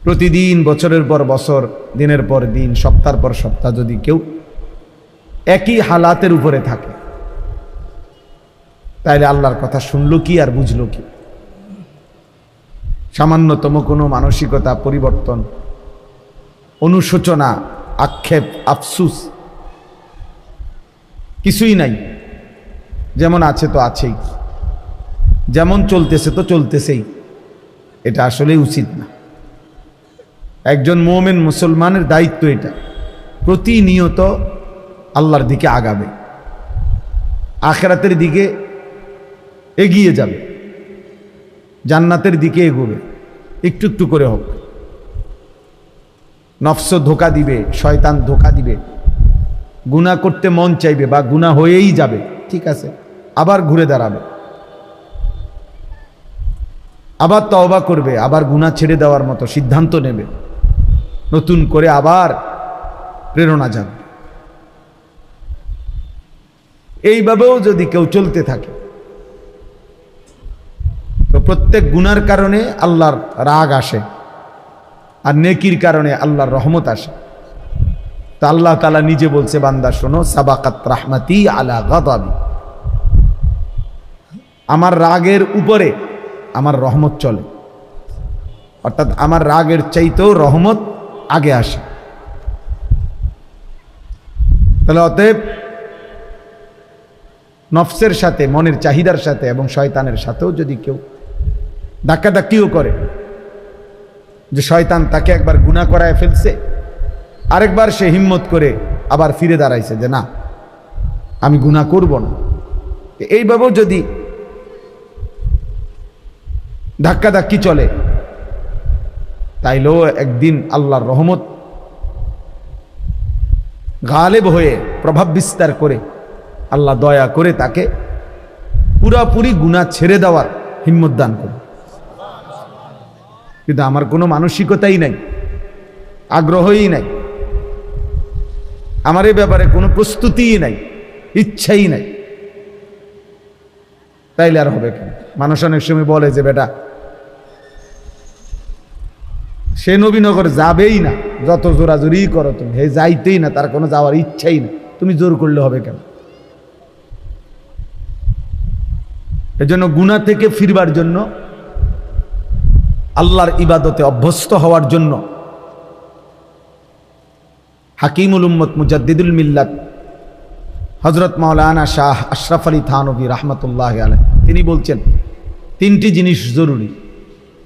প্রতিদিন বছরের পর বছর, দিনের পর দিন, সপ্তাহের পর সপ্তাহ যদি কেউ একই হালাতের উপরে থাকে, তাইলে আল্লাহর কথা শুনলো কি আর বুঝলো কি? সামান্যতম কোনো মানসিকতা পরিবর্তন, অনুশোচনা, আক্ষেপ, আফসুস কিছুই নাই। যেমন আছে তো আছেই, যেমন চলতেছে তো চলতেছেই। এটা আসলে উচিত না। একজন মুমিন মুসলমানের দায়িত্ব এটা, প্রতিনিয়ত আল্লাহর দিকে আগাবে, আখিরাতের দিকে এগিয়ে যাবে, জান্নাতের দিকে এগোবে, একটু একটু করে হোক। নফস ধোঁকা দিবে, শয়তান ধোঁকা দিবে, গুনাহ করতে মন চাইবে বা গুনাহ হয়েই যাবে, ঠিক আছে, আবার ঘুরে দাঁড়াবে, আবার তওবা করবে, আবার গুনাহ ছেড়ে দেওয়ার মতো সিদ্ধান্ত নেবে, নতুন করে আবার প্রেরণা যাবে। এইভাবেও যদি কেউ চলতে থাকে, তো প্রত্যেক গুনার কারণে আল্লাহর রাগ আসে, আর নেকির কারণে আল্লাহর রহমত আসে। তো আল্লাহ তাআলা নিজে বলছে, বান্দা শোনো, সাবাকাত রাহমাতি আলা গাদাবি, আমার রাগের উপরে আমার রহমত চলে, অর্থাৎ আমার রাগের চাইতেও রহমত আগে আসে। তাহলে অতএব নফসের সাথে, মনের চাহিদার সাথে এবং শয়তানের সাথেও যদি কেউ ধাক্কাধাক্কিও করে, যে শয়তান তাকে একবার গুনাহ করায় ফেলছে, আরেকবার সে হিম্মত করে আবার ফিরে দাঁড়াইছে যে না, আমি গুনাহ করব না, এইভাবেও যদি ধাক্কাধাক্কি চলে, তাইলেও একদিন আল্লাহর রহমত গালেব হয়ে প্রভাব বিস্তার করে আল্লাহ দয়া করে তাকে পুরাপুরি গুনাহ ছেড়ে দেওয়ার হিম্মত দান করে। কিন্তু আমার কোনো মানসিকতাই নাই, আগ্রহই নাই, আমার এই ব্যাপারে কোনো প্রস্তুতিই নাই, ইচ্ছাই নাই, তাইলে আর হবে কেন? মানুষ অনেক সময় বলে যে বেটা সে নবীনগর যাবেই না, যত জোরাজোরি করো তুমি, হে যাইতেই না, তার কোনো যাওয়ার ইচ্ছাই না, তুমি জোর করলে হবে কেন? এজন্য গুনাহ থেকে ফিরবার জন্য, আল্লাহর ইবাদতে অভ্যস্ত হওয়ার জন্য হাকিমুল উম্মত মুজাদ্দিদুল মিল্লাত হযরত মাওলানা শাহ আশরাফ আলী থানভী রাহমাতুল্লাহ আলাইহি তিনি বলছেন, তিনটি জিনিস জরুরি।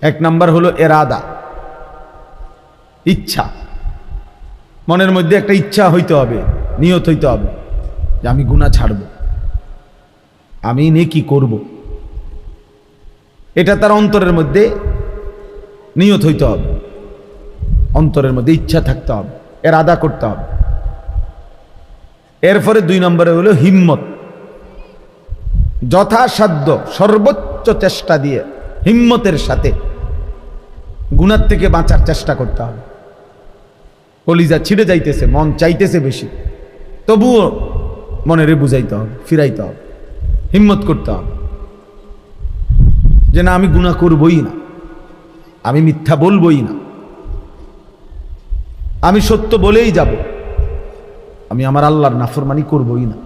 এক নাম্বার হলো এরাদা, ইচ্ছা। মনের মধ্যে একটা ইচ্ছা হইতে হবে, নিয়ত হইতে হবে যে আমি গুনাহ ছাড়ব, আমি নেকি করব, এটা তার অন্তরের মধ্যে নিয়ত হইতে হবে, অন্তরের মধ্যে ইচ্ছা থাকতে হবে, এরাদা করতে হবে। এরপরে দুই নম্বরে হলো হিম্মত, যথাসাধ্য সর্বোচ্চ চেষ্টা দিয়ে হিম্মতের সাথে গুনাহ থেকে বাঁচার চেষ্টা করতে হবে। কলিজা ছিঁড়ে যাইতেছে, মন চাইতেছে বেশি, তবুও মনেরে বুঝাইতে হবে, ফিরাইতে হবে, হিম্মত করতে হবে যে না, আমি গুনাহ করবই না, আমি মিথ্যা বলবই না, আমি সত্য বলেই যাব, আমি আমার আল্লাহর নাফরমানি করবই না,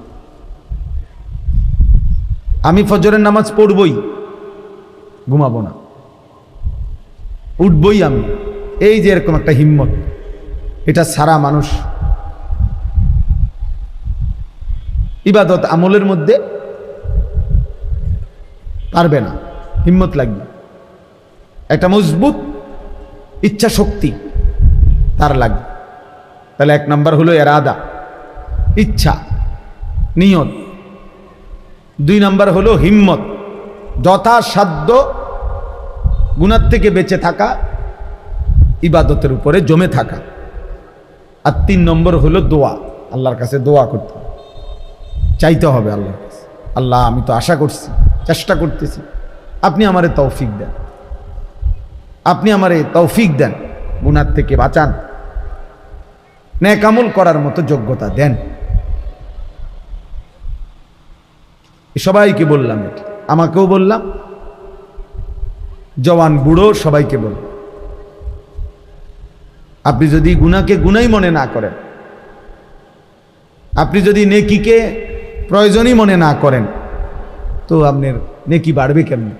আমি ফজরের নামাজ পড়বই, ঘুমাবো না, উঠবই আমি। এই যে এরকম একটা হিম্মত, এটা সারা মানুষ ইবাদত আমলের মধ্যে পারবে না, হিম্মত লাগবে, একটা মজবুত ইচ্ছা শক্তি তার লাগবে। তাহলে এক নাম্বার হলো এরাদা, ইচ্ছা, নিয়ত। দুই নাম্বার হলো হিম্মত, যথাসাধ্য গুনাহ থেকে বেঁচে থাকা, ইবাদতের উপরে জমে থাকা। আর তিন নম্বর হলো দোয়া, আল্লাহর কাছে দোয়া করতে হবে, চাইতে হবে আল্লাহর কাছে, আল্লাহ আমি তো আশা করছি, চেষ্টা করতেছি, আপনি আমারে তৌফিক দেন, আপনি আমারে তৌফিক দেন, গুনাহ থেকে বাঁচান, নেক আমল করার মতো যোগ্যতা দেন। সবাইকে বললাম, এটা আমাকেও বললাম, জওয়ান বুড়ো সবাইকে বললাম। আপনি যদি গুনাহকে গুনাহই মনে না করেন, আপনি যদি নেকিকে প্রয়োজনই মনে না করেন, তো আপনার নেকি বাড়বে কেমন,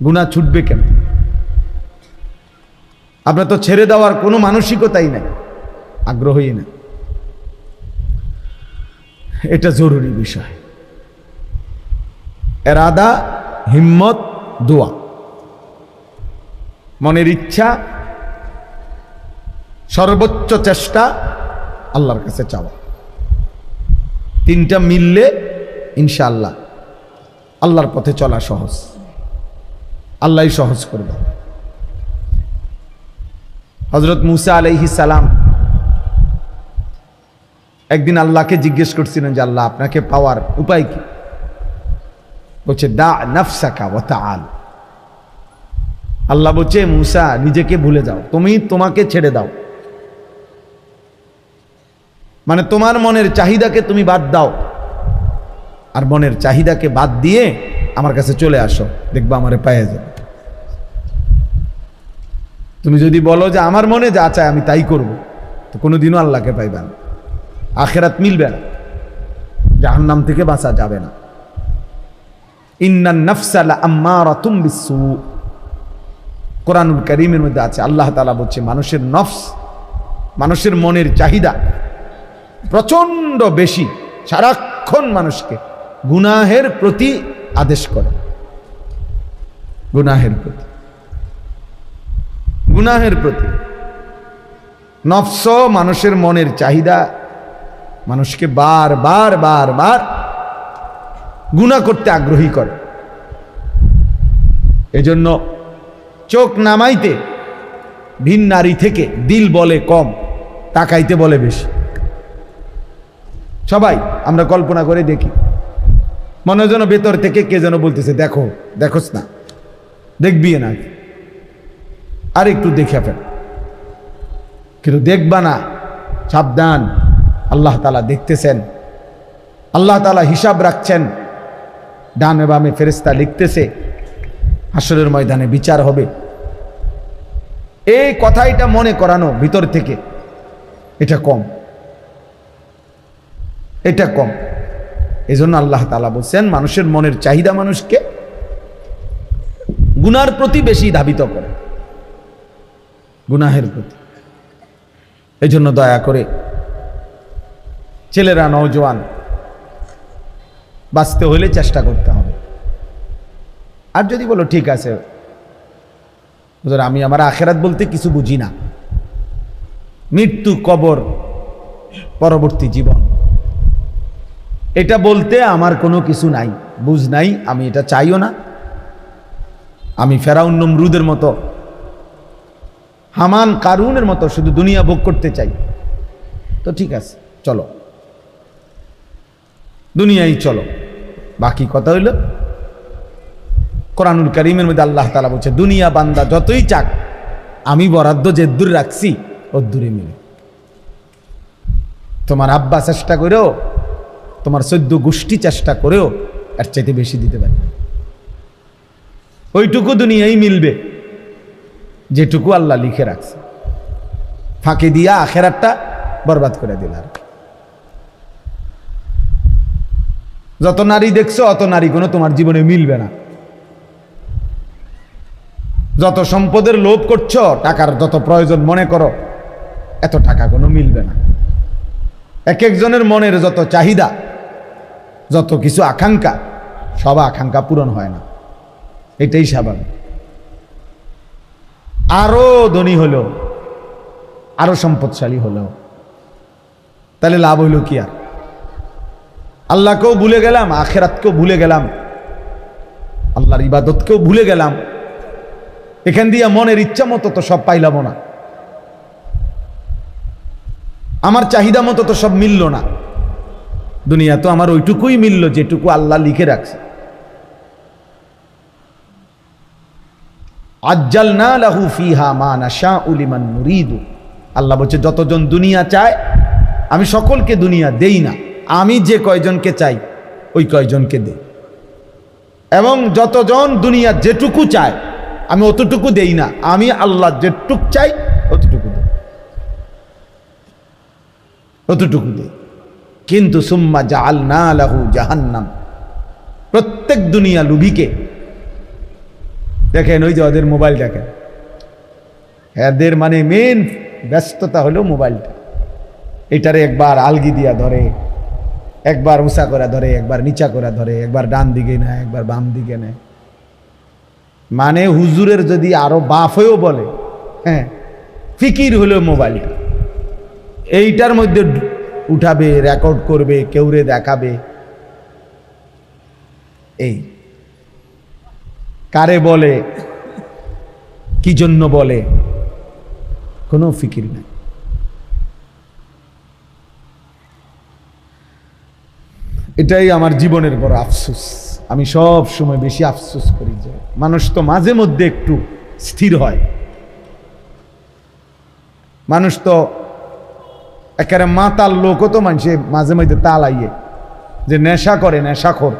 গুনাহ ছুটবে কেন? আপনার তো ছেড়ে দেওয়ার কোনো মানসিকতাই নাই, আগ্রহই না। এটা জরুরি বিষয়। এরাদা, হিম্মত, দোয়া, মনের ইচ্ছা, সর্বোচ্চ চেষ্টা, আল্লাহর কাছে চাওয়া, তিনটা মিললে ইনশাআল্লাহ আল্লাহর পথে চলা সহজ, আল্লাহই সহজ করবে। হযরত মুসা আলাইহিস সালাম একদিন আল্লাহকে জিজ্ঞেস করছিলেন যে আল্লাহ, আপনাকে পাওয়ার উপায় কি? বলছে দা নাফসাকা ওয়া তাআল। আল্লাহ বলছে মুসা, নিজেকে ভুলে যাও, তোমাকে ছেড়ে দাও, মানে তোমার মনের চাহিদাকে তুমি বাদ দাও, আর মনের চাহিদাকে বাদ দিয়ে আমার কাছে চলে আসো, দেখবা আমারে পাইয়া যাবে। তুমি যদি বলো যে আমার মনে যা চায় আমি তাই করব, তো কোনোদিনও আল্লাহকে পাইবে না, আখিরাত মিলবে না, জাহান্নাম থেকে বাঁচা যাবে না। ইন্নান নাফসা লাআম্মারাতুম বিসসু, কোরআনুল কারীমের মধ্যে আছে, আল্লাহ তাআলা বলছে মানুষের নফস, মানুষের মনের চাহিদা প্রচন্ড বেশি, সারাক্ষণ মানুষকে গুনাহের প্রতি আদেশ করে, গুনাহের প্রতি, গুনাহের প্রতি। নফস, মানুষের মনের চাহিদা মানুষকে বারবার বারবার গুনাহ করতে আগ্রহী করে। এজন্য চোখ নামাইতে ভিন নারী থেকে দিল বলে কম, তাকাইতে বলে বেশি। সবাই আমরা কল্পনা করে দেখি, মনে যেন ভেতর থেকে কে যেন বলতেছে দেখো, দেখোস না, দেখবি না, আর একটু দেখে ফেল, কিন্তু দেখবা না, সাবধান, আল্লাহ তাআলা দেখতেছেন, আল্লাহ তাআলা হিসাব রাখছেন, ডানে বামে ফেরেশতা লিখতেছে, হাসরের ময়দানে বিচার হবে। এই কথাটা মনে করানো ভিতর থেকে, এটা কম, এটা কম। এজন্য আল্লাহ তাআলা বলছেন মানুষের মনের চাহিদা মানুষকে গুনার প্রতি বেশি ধাবিত করে, গুনাহের প্রতি। এই জন্য দয়া করে ছেলেরা, নওজোয়ান, বাঁচতে হলে চেষ্টা করতে হবে। আর যদি বলো ঠিক আছে হুজুর, আমি আমার আখিরাত বলতে কিছু বুঝি না, মৃত্যু, কবর, পরবর্তী জীবন, এটা বলতে আমার কোনো কিছু নাই, বুঝ নাই, আমি এটা চাইও না, আমি ফেরাউন নমরুদের মতো, হামান কারুনের মতো শুধু দুনিয়া ভোগ করতে চাই, তো ঠিক আছে, চলো দুনিয়ায় চলো। বাকি কথা হইল কোরআনুল কারীমের মধ্যে আল্লাহ তাআলা বলছে দুনিয়া বান্দা যতই চাক, আমি বরাদ্দ যে দূর রাখছি ও দূরে মিলে। তোমার আব্বা চেষ্টা করেও, তোমার 14 গোষ্ঠী চেষ্টা করেও এর চাইতে বেশি দিতে পারে, ওইটুকু দুনিয়ায় মিলবে যেটুকু আল্লাহ লিখে রাখছে, ফাঁকি দিয়া আখিরাতটা বরবাদ করে দিল। যত নারী দেখছো অত নারী কোনো তোমার জীবনে মিলবে না, যত সম্পদের লোভ করছো, টাকার যত প্রয়োজন মনে করো, এত টাকা কোনো মিলবে না। এক একজনের মনের যত চাহিদা, যত কিছু আকাঙ্ক্ষা, সব আকাঙ্ক্ষা পূরণ হয় না, এটাই স্বাভাবিক। আরো ধনী হলো, আরো সম্পদশালী হলো, তাহলে লাভ হইল কি? আর আল্লাহকেও ভুলে গেলাম, আখিরাতকেও ভুলে গেলাম, আল্লাহর ইবাদতকেও ভুলে গেলাম, এখান দিয়ে মনের ইচ্ছা মতো তো সব পাইলাম না, আমার চাহিদা মতো তো সব মিলল না। দুনিয়া তো আমার ওইটুকুই মিলল যেটুকু আল্লাহ লিখে রাখছে। আজ্জালনা লাহু ফিহা মা নাশাউ লিমান নুরিদু, আল্লাহ বলছে যতজন দুনিয়া চায় আমি সকলকে দুনিয়া দেই না, আমি যে কয়জনকে চাই ওই কয়জনকে দেই, এবং যতজন দুনিয়া যেটুকু চায় আমি অতটুকু দেই না, আমি আল্লাহ যেটুক চাই অতটুকু দেই। অতটুকু দেই। কিন্তু সুম্মা জাআলনা লাহু জাহান্নাম, প্রত্যেক দুনিয়া লুভিকে দেখেন, ওই যে ওদের মোবাইল দেখেন, এদের মানে মেন ব্যস্ততা হলো মোবাইলটা। এটারে একবার আলগি দিয়া ধরে, একবার উঁচা করে ধরে, একবার নিচা করে ধরে, একবার ডান দিকে নেয়, একবার বাম দিকে নেয়। মানে হুজুরের যদি আরো বাপ হয়েও বলে, হ্যাঁ, ফিকির হলো মোবাইলটা, এইটার মধ্যে উঠাবে, রেকর্ড করবে, কেউরে দেখাবে। এই কারে বলে, কি জন্য বলে, কোনো ফিকির নাই। এটাই আমার জীবনের বড় আফসোস। আমি সব সময় বেশি আফসোস করি যে মানুষ তো মাঝে মধ্যে একটু স্থির হয়। মানুষ তো একেবারে মাতাল লোকও তো মানুষে মাঝে মধ্যে তালাইয়ে যে নেশা করে, নেশাখোর,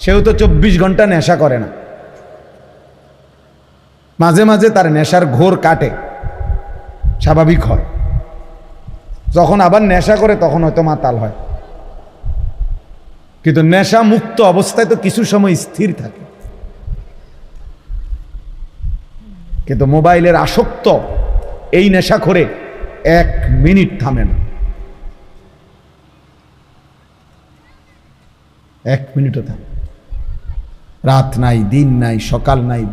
সেও তো 24 ঘন্টা নেশা করে না, মাঝে মাঝে তার নেশার ঘোর কাটে, স্বাভাবিক হয়। যখন আবার নেশা করে তখন হয়তো মাতাল হয়, কিন্তু নেশা মুক্ত অবস্থায় তো কিছু সময় স্থির থাকে। কিন্তু মোবাইলের আসক্ত এই নেশা করে 1 মিনিট থামে না, 1 মিনিটও থামে। রাত নাই, দিন নাই, সকাল নাই,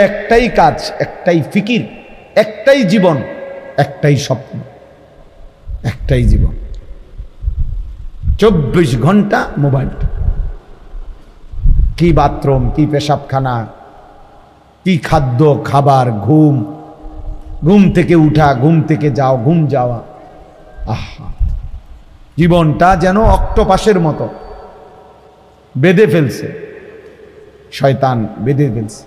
একটাই কাজ, একটাই ফিকির, একটাই জীবন, একটাই স্বপ্ন, একটাই জীবন। 24 ঘন্টা মোবাইলটা। কি বাথরুম, কি পেশাবখানা, কি খাদ্য খাবার, ঘুম, ঘুম থেকে উঠা, ঘুম থেকে যাও, ঘুম যাওয়া। আহা, জীবনটা যেন অক্টোপাসের মতো বেঁধে ফেলছে, শয়তান বেঁধে ফেলছে।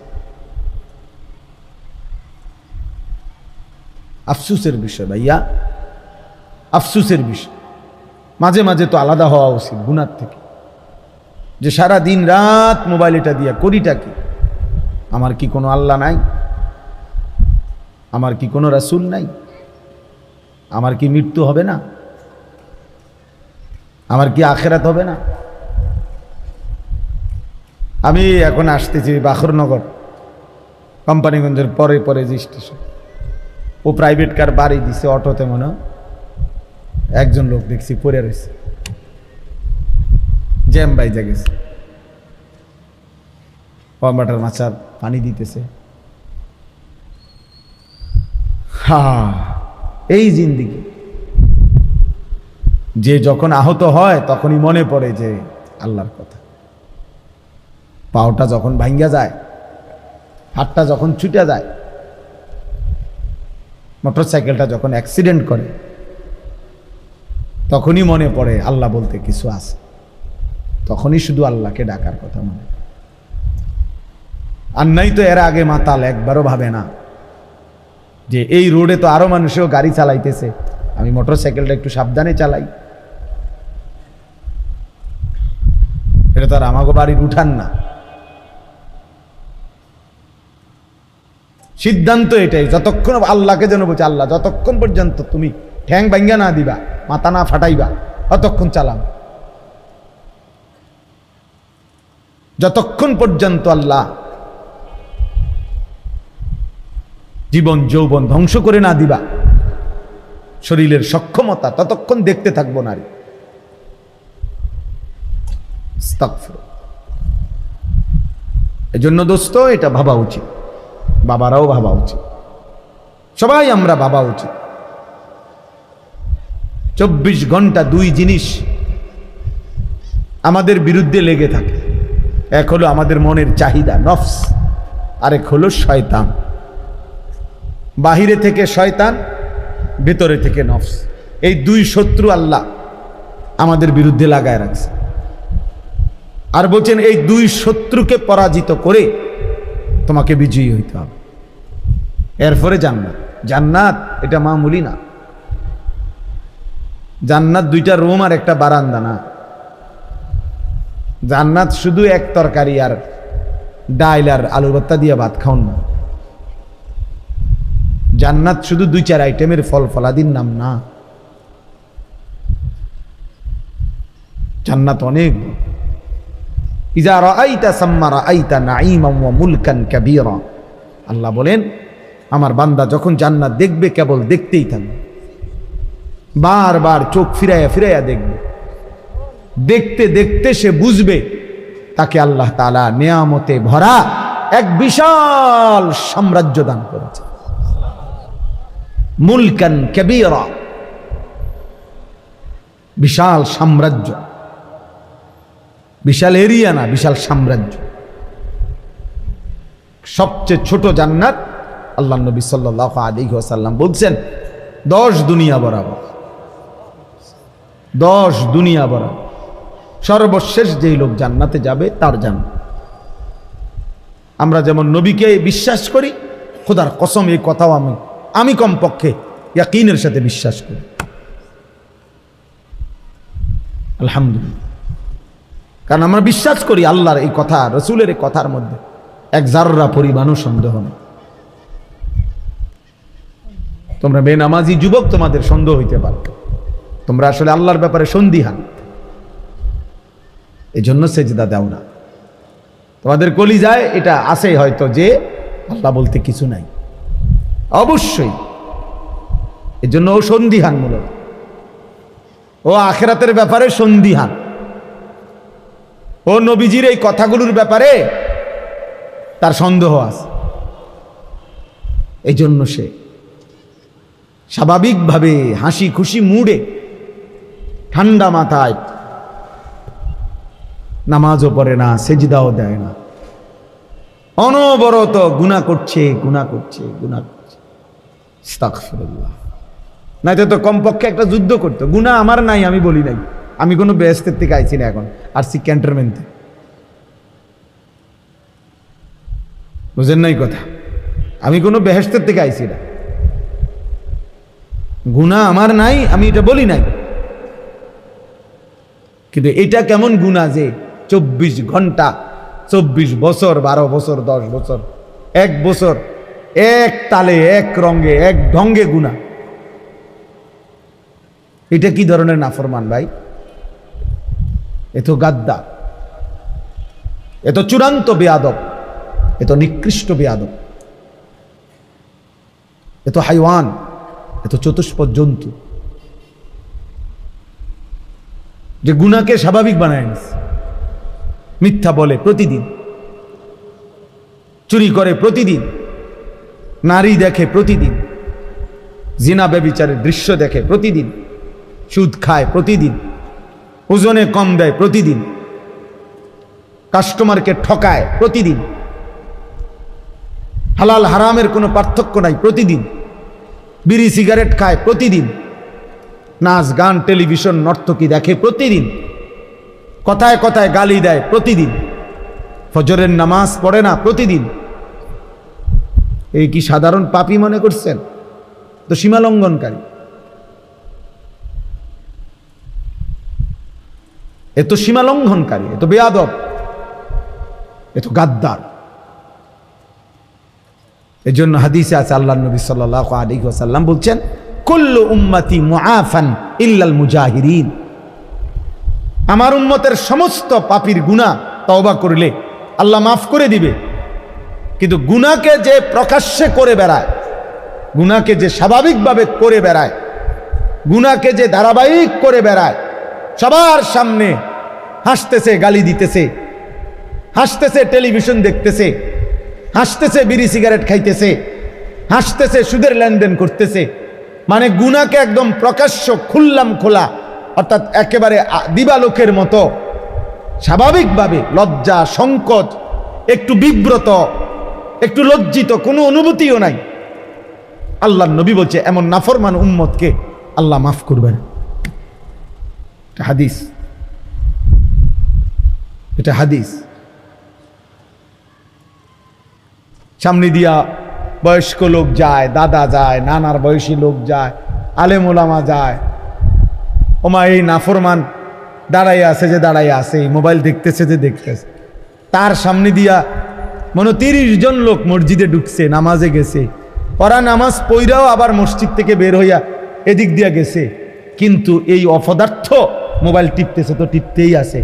আফসুসের বিষয় ভাইয়া, আফসুসের বিষয়। মাঝে মাঝে তো আলাদা হওয়া উচিত গুনার থেকে, যে সারা দিন রাত মোবাইল এটা দিয়া করিটা কি? আমার কি কোনো আল্লাহ নাই? আমার কি কোনো রাসূল নাই? আমার কি মৃত্যু হবে না? আমার কি আখেরাত হবে না? আমি এখন আসতেছি বাখরনগর, কোম্পানিগঞ্জের পরে পরে যে স্টেশন, ও প্রাইভেট কার বাড়ি দিছে, অটোতে মনে হয় একজন লোক দেখছি পড়ে রয়েছে, জ্যাম বাইজা গেছে, কম্বাটার মাছার পানি দিতেছে। এই জিন্দিগি। যে যখন আহত হয় তখনই মনে পড়ে যে আল্লাহর কথা। পাওটা যখন ভাঙ্গা যায়, হাতটা যখন ছুটে যায়, মোটরসাইকেলটা যখন অ্যাক্সিডেন্ট করে, তখনই মনে পড়ে আল্লাহ বলতে কিছু আছে। তখনই শুধু আল্লাহকে ডাকার কথা মনে। আর নাই তো এর আগে মাতাল, একবারও ভাবে না যে এই রোডে তো আরো মানুষও গাড়ি চালাইতেছে, আমি মোটরসাইকেলটা একটু সাবধানে চালাই। এটা তো আর আমাকে বাড়ির উঠান না। সিদ্ধান্ত এটাই, যতক্ষণ আল্লাহকে যেন বলছে, আল্লাহ যতক্ষণ পর্যন্ত তুমি ঠ্যাং ভাঙ্গা না দিবা, মাথা না ফাটাইবা, ততক্ষণ চালাম। যতক্ষণ পর্যন্ত আল্লাহ জীবন যৌবন ধ্বংস করে না দিবা, শরীরের সক্ষমতা, ততক্ষণ দেখতে থাকবো নারী। এজন্য দোস্ত, এটা ভাবা উচিত, বাবারাও ভাবা উচিত, সবাই আমরা ভাবা উচিত। 24 ঘন্টা 2 জিনিস আমাদের বিরুদ্ধে লেগে থাকে। এক হলো আমাদের মনের চাহিদা, নফস, আরেক হলো শয়তান। বাহিরে থেকে শয়তান, ভেতরে থেকে নফস। এই 2 শত্রু আল্লাহ আমাদের বিরুদ্ধে লাগায় রাখছে। আর বলছেন এই 2 শত্রুকে পরাজিত করে তোমাকে বিজয়ী হইতে হবে, এরপরে জান্নাত। জান্নাত এটা মামুলি না। জান্নাত 2টা রুম আর একটা বারান্দা না। জান্নাত শুধু এক তরকারি আর ডাইল আর আলু ভর্তা দিয়ে ভাত খাওন না। জান্নাত শুধু 2-4 আইটেমের ফল ফলাদির নাম না, জান্নাত অনেক। ইজা রাআইতা সাম্মা রাআইতা নাঈমান ওয়া মুলকান কাবীরা। আল্লাহ বলেন আমার বান্দা যখন জান্নাত দেখবে কেবল দেখতেই থাকবে, বারবার চোখ ফিরাইয়া ফিরাইয়া দেখবে, দেখতে দেখতে সে বুঝবে তাকে আল্লাহ তাআলা নিয়ামতে ভরা এক বিশাল সাম্রাজ্য দান করেছে। মুলকান কাবীরা, বিশাল সাম্রাজ্য, বিশাল এরিয়া না, বিশাল সাম্রাজ্য। সবচেয়ে ছোট জান্নাত আল্লাহ নবী সাল্লাল্লাহু আলাইহি ওয়াসাল্লাম বলছেন 10 দুনিয়া বরাবর, 10 দুনিয়া বরাবর। সর্বশেষ যেই লোক জান্নাতে যাবে তার জান্নাত। আমরা যেমন নবীকে বিশ্বাস করি, খোদার কসম এই কথাও আমি কমপক্ষে ইয়াকিনের সাথে বিশ্বাস করি। আলহামদুলিল্লাহ, কারণ আমরা বিশ্বাস করি আল্লাহর এই কথা, রসুলের এই কথার মধ্যে এক জাররা পরিমাণও সন্দেহ নেই। তোমরা বেনামাজি যুবক, তোমাদের সন্দেহ হইতে পারে, তোমরা আসলে আল্লাহর ব্যাপারে সন্দিহান, এই জন্য সেজদা দাও না। তোমাদের কলিজায় এটা আছে হয়তো যে আল্লাহ বলতে কিছু নাই, অবশ্যই এই জন্য ও সন্দিহান, মূলত ও আখিরাতের ব্যাপারে সন্দিহান, ও নবীজির এই কথাগুলোর ব্যাপারে তার সন্দেহ আছে। এই জন্য সে স্বাভাবিকভাবে হাসি খুশি মুডে ঠান্ডা মাথায় নামাজও পড়ে না, সেজদাও দেয় না, অনবরত গুনাহ করছে, গুনাহ করছে, গুনাহ করছে। আস্তাগফিরুল্লাহ। নাইতো তো কমপক্ষে একটা যুদ্ধ করতো। গুনাহ আমার নাই, আমি বলি নাই, আমি কোনো বেহেশতের থেকে আইছি না, এখন আসছি ক্যান্টনমেন্ট থেকে। বুঝেন নাই কথা? আমি কোনো বেহেশতের থেকে আইছি না, গুনাহ আমার নাই, আমি এটা বলি নাই। কিন্তু এটা কেমন গুনাহ যে 24 ঘন্টা, 24 বছর, 12 বছর, 10 বছর, 1 বছর এক তালে, এক রঙে, এক ঢঙ্গে গুনাহ। এটা কি ধরনের নাফরমান ভাই? এ তো গাদ্দার, এ তো চূড়ান্ত বেয়াদব, এ তো নিকৃষ্ট বেয়াদব, এ তো হাইওয়ান, এ তো চতুষ্পদ জন্তু, যে গুনাহকে স্বাভাবিক বানায় নিছে। মিথ্যা বলে প্রতিদিন, চুরি করে প্রতিদিন, নারী দেখে প্রতিদিন, জিনা ব্যভিচারের দৃশ্য দেখে প্রতিদিন, সুদ খায় প্রতিদিন, ওজনে কম দেয় প্রতিদিন, কাস্টমারকে ঠকায় প্রতিদিন, হালাল হারামের কোনো পার্থক্য নাই প্রতিদিন, বিড়ি সিগারেট খায় প্রতিদিন, নাচ গান টেলিভিশন নর্তকী দেখে প্রতিদিন, কথায় কথায় গালি দেয় প্রতিদিন, ফজরের নামাজ পড়ে না প্রতিদিন। এই কি সাধারণ পাপী মনে করছেন? তো সীমা লঙ্ঘনকারী, এ তো সীমা লঙ্ঘনকারী, এ তো বেয়াদব, এ তো গাদ্দার। এই জন্য হাদিসে আছে আল্লাহর নবী সাল্লাল্লাহু আলাইহি ওয়াসাল্লাম বলছেন, কুল্লু উম্মতি মুআফান ইল্লাল মুজাহিরিন। আমার উম্মতের সমস্ত পাপীর গুনাহ তওবা করলে আল্লাহ মাফ করে দিবে, কিন্তু গুনাহকে যে প্রকাশ্যে করে বেড়ায়, গুনাহকে যে স্বাভাবিকভাবে করে বেড়ায়, গুনাহকে যে ধারাবাহিক করে বেড়ায়, সবার সামনে হাসতেছে, গালি দিতেছে, হাসতেছে, টেলিভিশন দেখতেছে, হাসতেছে, বিড়ি সিগারেট খাইতেছে, হাসতেছে, সুদের লেনদেন করতেছে, মানে গুনাহকে একদম প্রকাশ্য খুললাম খোলা, অর্থাৎ একেবারে দিবালোকের মতো স্বাভাবিকভাবে, লজ্জা সংকোচ, একটু বিব্রত, একটু লজ্জিত, কোনো অনুভূতিও নাই। আল্লাহর নবী বলছে এমন নাফরমান উম্মতকে আল্লাহ মাফ করবেন। এটা হাদিস, এটা হাদিস। সামনে দিয়া বয়স্ক লোক যায়, দাদা যায়, নানার বয়সী লোক যায়, আলেম ওলামা যায়, ওমা এই নাফরমান দাঁড়াইয়া আছে যে দাঁড়াইয়া আছে, মোবাইল দেখতেছে যে দেখতেছে, তার সামনে দিয়া মনে 30 জন লোক মসজিদে ঢুকছে, নামাজে গেছে, ওরা নামাজ পইরাও আবার মসজিদ থেকে বের হইয়া এদিক দিয়া গেছে, কিন্তু এই অপদার্থ মোবাইল টিপতেছে তো টিপতেই আছে,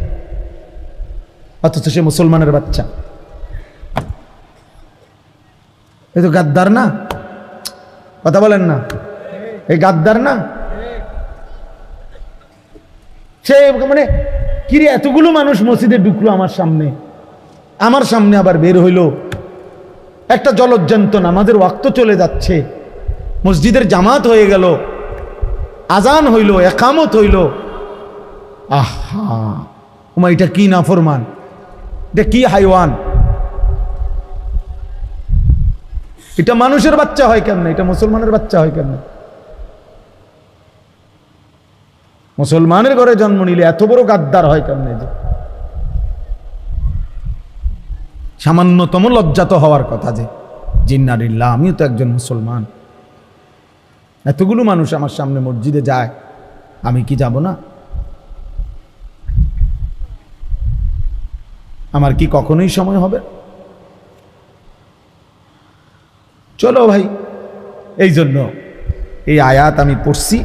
অথচ সে মুসলমানের বাচ্চা। এই তো গাদ্দার না? কথা বলেন না, এই গাদ্দার না? সে মানে কিরে এতগুলো মানুষ মসজিদে ঢুকলো আমার সামনে আবার বের হইল, একটা জলজ্জান্ত নামাজের ওয়াক্ত চলে যাচ্ছে, মসজিদের জামাত হয়ে গেল, আজান হইল, একামত হইল, আহা ওমা এটা কি নাফরমান, এটা কি হাইওয়ান, এটা মানুষের বাচ্চা হয় কেমনে, এটা মুসলমানের বাচ্চা হয় কেমনে? মুসলমানের ঘরে জন্ম নিলে এত বড় গাদ্দার হয় কেমনে? যে সামান্যতম লজ্জাত হওয়ার কথা যে জিন্নারিল্লাহ আমিও তো একজন মুসলমান, এতগুলো মানুষ আমার সামনে মসজিদে যায়, আমি কি যাব না? আমার কি কখনোই সময় হবে? চলো ভাই, এই জন্য এই আয়াত আমি পড়ছি।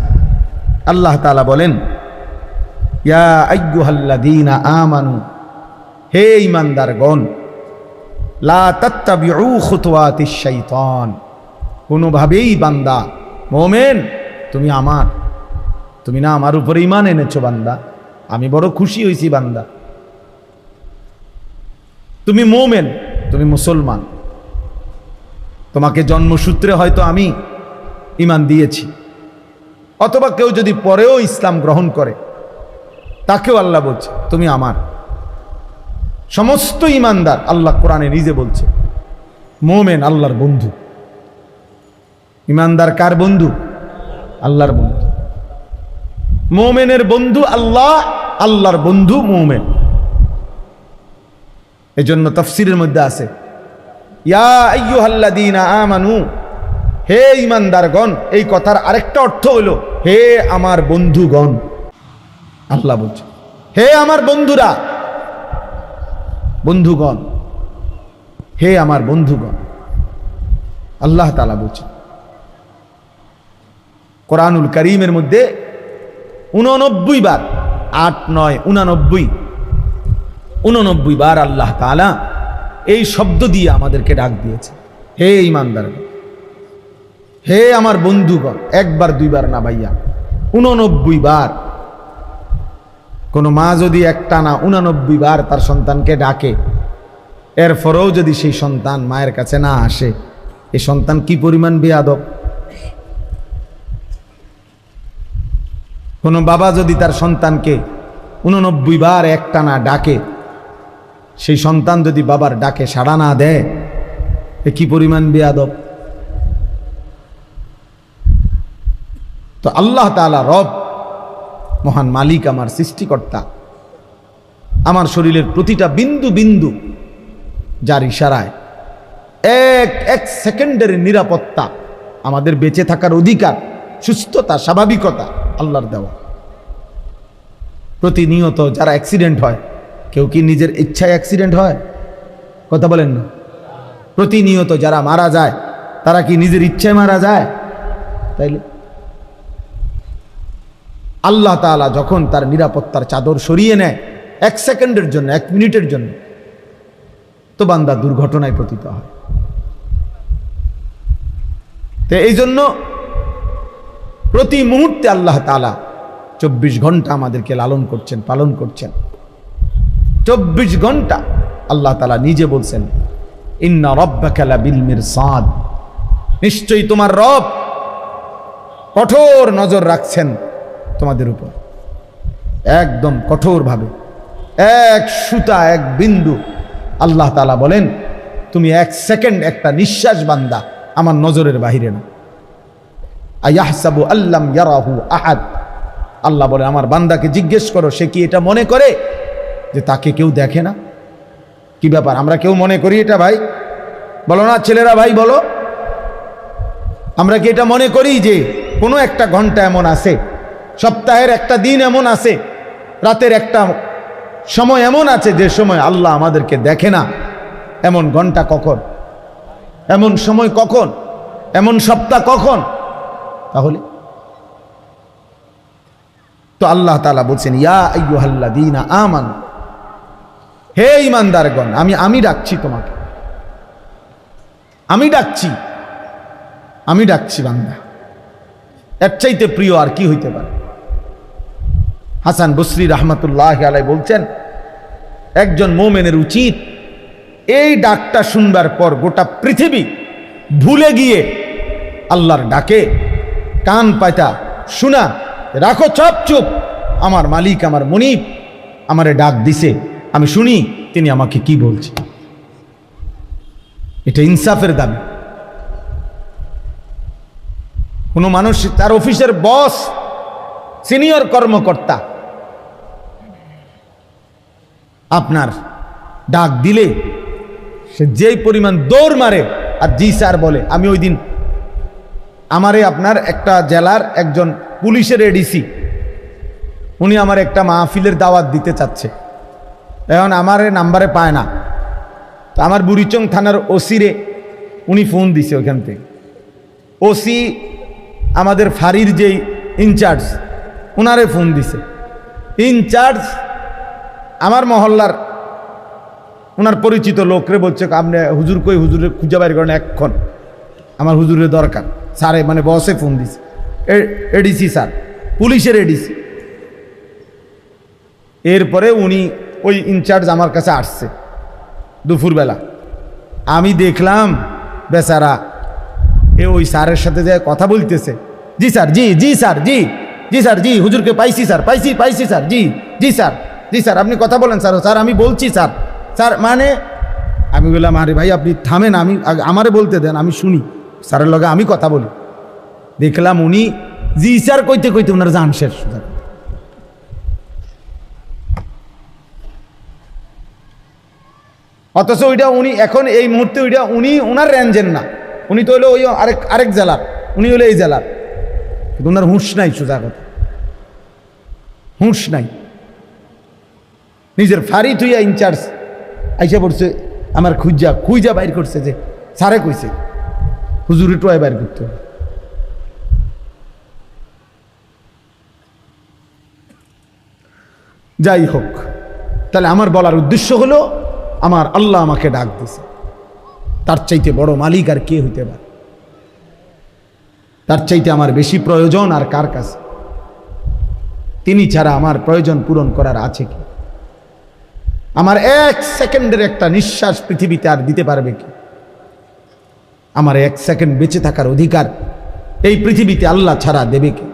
আল্লাহ তাআলা বলেন, ইয়া আইয়ুহাল্লাযীনা আমানু, হে ঈমানদারগণ, লা তাত্তাবিউ খুতুওয়াতিশ শাইতান, কোনোভাবেই বান্দা মুমিন তুমি না আমার উপরে ঈমান এনেছো বান্দা, আমি বড় খুশি হইছি বান্দা, তুমি মুমিন, তুমি মুসলমান, তোমাকে জন্মসূত্রে হয়তো আমি ঈমান দিয়েছি, অথবা কেউ যদি পরেও ইসলাম গ্রহণ করে তাকেও আল্লাহ বলছে তুমি আমার। সমস্ত ঈমানদার, আল্লাহ কোরআনে নিজে বলছে, মুমিন আল্লাহর বন্ধু। ঈমানদার কার বন্ধু? আল্লাহর বন্ধু। মুমিনের বন্ধু আল্লাহ, আল্লাহর বন্ধু মুমিন। এজন্য তাফসীরের মধ্যে আছে, ইয়া আইয়ুহাল্লাযীনা আমানু, হে ঈমানদারগণ, এই কথার আরেকটা অর্থ হলো হে আমার বন্ধুগণ। আল্লাহ বলছে হে আমার বন্ধুরা, বন্ধুগণ, হে আমার বন্ধুগণ, আল্লাহ তাআলা বলছে কোরআনুল কারীমের মধ্যে 89 বার, 8, 9, 89 বার আল্লাহ তাআলা এই শব্দ দিয়ে আমাদেরকে ডাক দিয়েছে, হে ঈমানদারগণ, হে আমার বন্ধুগণ। একবার দুইবার না ভাইয়া, 89 বার। কোন মা যদি একটানা 89 বার তার সন্তানকে ডাকে, এরপরেও যদি সেই সন্তান মায়ের কাছে না আসে, এই সন্তান কি পরিমাণ বেয়াদব। কোন বাবা যদি তার সন্তানকে 89 বার একটানা ডাকে, সেই সন্তান যদি বাবার ডাকে সাড়া না দেয়, এ কি পরিমাণ বেয়াদব। তো আল্লাহ তাআলা রব, মহান মালিক, আমার সৃষ্টিকর্তা, আমার শরীরের প্রতিটা বিন্দু বিন্দু যার ইশারায় এক সেকেন্ডের নিরাপত্তা, আমাদের বেঁচে থাকার অধিকার, সুস্থতা, স্বাভাবিকতা আল্লাহর দেওয়া। প্রতিনিয়ত যারা অ্যাক্সিডেন্ট হয়, কেউ কি নিজের ইচ্ছায় অ্যাক্সিডেন্ট হয়? কথা বলেন না। প্রতিনিয়ত যারা মারা যায়, তারা কি নিজের ইচ্ছায় মারা যায়? তাইলে আল্লাহ তাআলা যখন তার নিরাপত্তার চাদর সরিয়ে নেয় 1 সেকেন্ডের জন্য, 1 মিনিটের জন্য, তো বান্দা দুর্ঘটনায় পতিত হয়। তো এই জন্য প্রতি মুহূর্তে আল্লাহ তাআলা 24 ঘন্টা আমাদেরকে লালন করছেন, পালন করছেন। 24 ঘন্টা আল্লাহ তাআলা নিজে বলছেন, ইন্না রাব্বাকা লাবিল মিরসাদ, নিশ্চয়ই তোমার রব কঠোর নজর রাখছেন তোমাদের উপর, একদম কঠোরভাবে, এক সুতা, এক বিন্দু। আল্লাহ তাআলা বলেন, তুমি 1 সেকেন্ড, একটা নিঃশ্বাস বান্দা আমার নজরের বাহিরে না। আয়াহসাবু আল্লাম ইয়ারাহু আহাদ, আল্লাহ বলে আমার বান্দাকে জিজ্ঞেস করো, সে কি এটা মনে করে যে তাকে কেউ দেখে না? কি ব্যাপার, আমরা কেউ মনে করি এটা? ভাই বলো না, ছেলেরা ভাই বলো, আমরা কি এটা মনে করি যে কোনো একটা ঘন্টা এমন আছে, সপ্তাহের একটা দিন এমন আছে, রাতের একটা সময় এমন আছে যে সময় আল্লাহ আমাদেরকে দেখে না? এমন ঘন্টা কখন, এমন সময় কখন? এমন সপ্তাহ কখন? তাহলে তো আল্লাহ তাআলা বলছেন, ইয়া আইয়ুহাল্লাযীনা আমানু, হে ঈমানদারগণ, আমি ডাকছি তোমাকে, আমি ডাকছি বান্দা। এর চাইতে প্রিয় আর কি হইতে পারে? হাসান বসরি রাহমাতুল্লাহি আলাইহি বলছেন, একজন মুমিনের উচিত এই ডাকটা শুনবার পর গোটা পৃথিবী ভুলে গিয়ে আল্লাহর ডাকে কান পাতা শোনা, রাখো চুপ চুপ, আমার মালিক আমার মুনিব আমারে ডাক দিছে, আমি শুনি তিনি আমাকে কি বলছে। এটা ইনসাফের দাবি। কোনো মানুষ তার অফিসের বস, সিনিয়র কর্মকর্তা আপনার ডাক দিলে সে যেই পরিমাণ দৌড় মারে আর জি স্যার বলে। আমি ওই দিন আমারে আপনার একটা জেলার একজন পুলিশের এডিসি, উনি আমার একটা মাহফিলের দাওয়াত দিতে চাচ্ছে, এখন আমার নাম্বারে পায় না, তো আমার বুড়িচং থানার ওসিরে উনি ফোন দিছে ওইখান থেকে। ওসি আমাদের ফাঁড়ির যেই ইনচার্জ, ওনারে ফোন দিছে। ইনচার্জ আমার মহল্লার ওনার পরিচিত লোকরে বলছে, আপনি হুজুর কই, হুজুরে খুঁজে বাইর করেন এক্ষণ, আমার হুজুরের দরকার। স্যারে মানে বসে ফোন দিছে, এডিসি স্যার, পুলিশের এডিসি। এরপরে উনি ওই ইনচার্জ আমার কাছে আসছে দুপুরবেলা। আমি দেখলাম বেচারা এ ওই স্যারের সাথে যে কথা বলতেছে, জি স্যার, জি স্যার, জি স্যার, জি হুজুরকে পাইছি স্যার, পাইছি স্যার, জি স্যার আপনি কথা বলেন স্যার, আমি বলছি স্যার মানে। আমি বললাম, আরে ভাই আপনি থামেন, আমি আমারে বলতে দেন, আমি শুনি, স্যারের লগে আমি কথা বলি। দেখলাম উনি জি স্যার কইতে কইতে ওনার জান শেষ। অথচ ওইটা উনি এখন এই মুহূর্তে ওইটা উনি ওনার রেঞ্জের না, উনি তো হলো ওই আরেক জেলার, উনি হলো এই জেলার, কিন্তু ওনার হুঁশ নাই, সোজা কথা হুঁশ নাই। নিজের ফাঁড়ি তুইয়া ইনচার্জ আইসা পড়ছে আমার খুঁজা বাইর করছে যে স্যারে কইছে হুজুরে টোয়াই বাইর করতে। যাই হোক, তাহলে আমার বলার উদ্দেশ্য হলো, আমার আল্লাহ আমাকে ডাক দিছে, তার চাইতে বড় মালিক আর কে হইতে পারে? তার চাইতে আমার বেশি প্রয়োজন আর কার কাছে? তিনি ছাড়া আমার প্রয়োজন পূরণ করার আছে কি? আমার এক সেকেন্ডের একটা নিঃশ্বাস পৃথিবীতে আর দিতে পারবে কি? আমার এক সেকেন্ড বেঁচে থাকার অধিকার এই পৃথিবীতে আল্লাহ ছাড়া দেবে কি?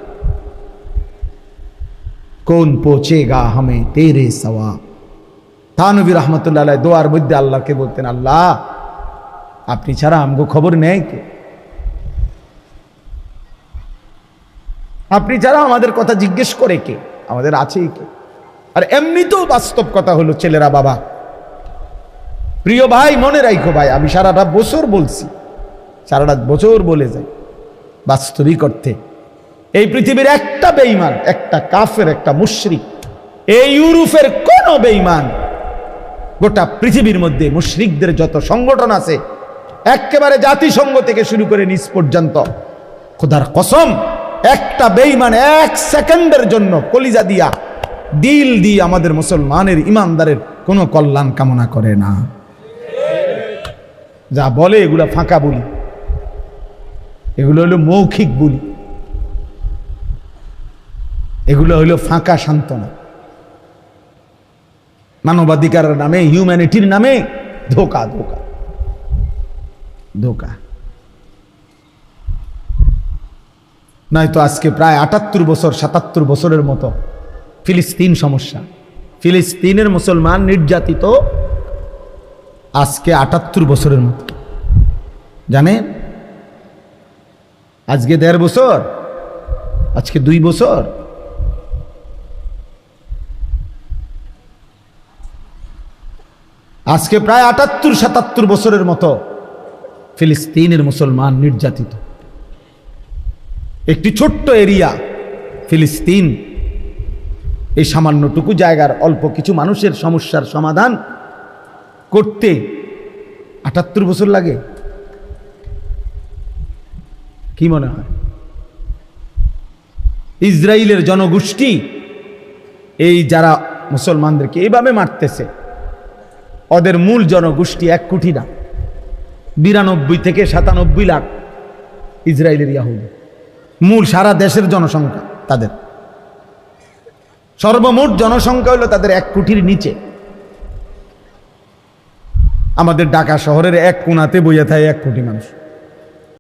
কোন পৌঁছেগা হামে তেরে সওয়াব। থানভী রহমতুল্লাহ আলাইহি দোয়ার মধ্যে আল্লাহকে বলতেন, আল্লাহ আপনি ছাড়া আমগো খবর নেই কে? আপনি ছাড়া আমাদের কথা জিজ্ঞেস করে কে? আমাদের আছেই কে? আর এমনিতেও বাস্তব কথা হলো ছেলেরা, বাবা প্রিয় ভাই মনে রাখো ভাই, আমি সারাটা বছর বলছি, সারাটা বছর বলে যাই, বাস্তবিক অর্থে এই পৃথিবীর একটা বেঈমান, একটা কাফের, একটা মুশরিক, এই ইউরোপের কোন বেঈমান গোটা পৃথিবীর মধ্যে মুশরিকদের যত সংগঠন আছে, একেবারে জাতিসংঘ থেকে শুরু করে নিচ পর্যন্ত, খোদার কসম একটা বেঈমান এক সেকেন্ডের জন্য কলিজা দিয়া দিল দিয়ে আমাদের মুসলমানের ইমানদারের কোনো কল্যাণ কামনা করে না। যা বলে এগুলো ফাঁকা বলি, এগুলো হলো মৌখিক বলি, এগুলো হলো ফাঁকা সান্ত্বনা। মানবাধিকারের নামে, হিউম্যানিটির নামে ধোকা ধোকা ধোকা। নয়তো আজকে প্রায় ৭৮ বছর ৭৭ বছরের মতো ফিলিস্তিন সমস্যা, ফিলিস্তিনের মুসলমান নির্যাতিত আজকে ৭৮ বছরের মতো। জানেন আজকে ১.৫ বছর, আজকে ২ বছর, আজকে প্রায় ৭৮-৭৭ বছরের মতো ফিলিস্তিনের মুসলমান নির্যাতিত। একটি ছোট্ট এরিয়া ফিলিস্তিন, এই সামান্যটুকু জায়গার অল্প কিছু মানুষের সমস্যার সমাধান করতে ৭৮ বছর লাগে। কি মনে হয়? ইসরায়েলের জনগোষ্ঠী এই যারা মুসলমানদেরকে এইভাবে মারতেছে, ওদের মূল জনগোষ্ঠী 1 কোটি না, 92 থেকে 97 লাখ ইসরায়েলের ইয়াহুদি। মূল সারা দেশের জনসংখ্যা তাদের, সর্বমোট জনসংখ্যা হলো তাদের 1 কোটির নিচে। আমাদের ঢাকা শহরের এক কোণাতে বইয়া থাকে 1 কোটি মানুষ।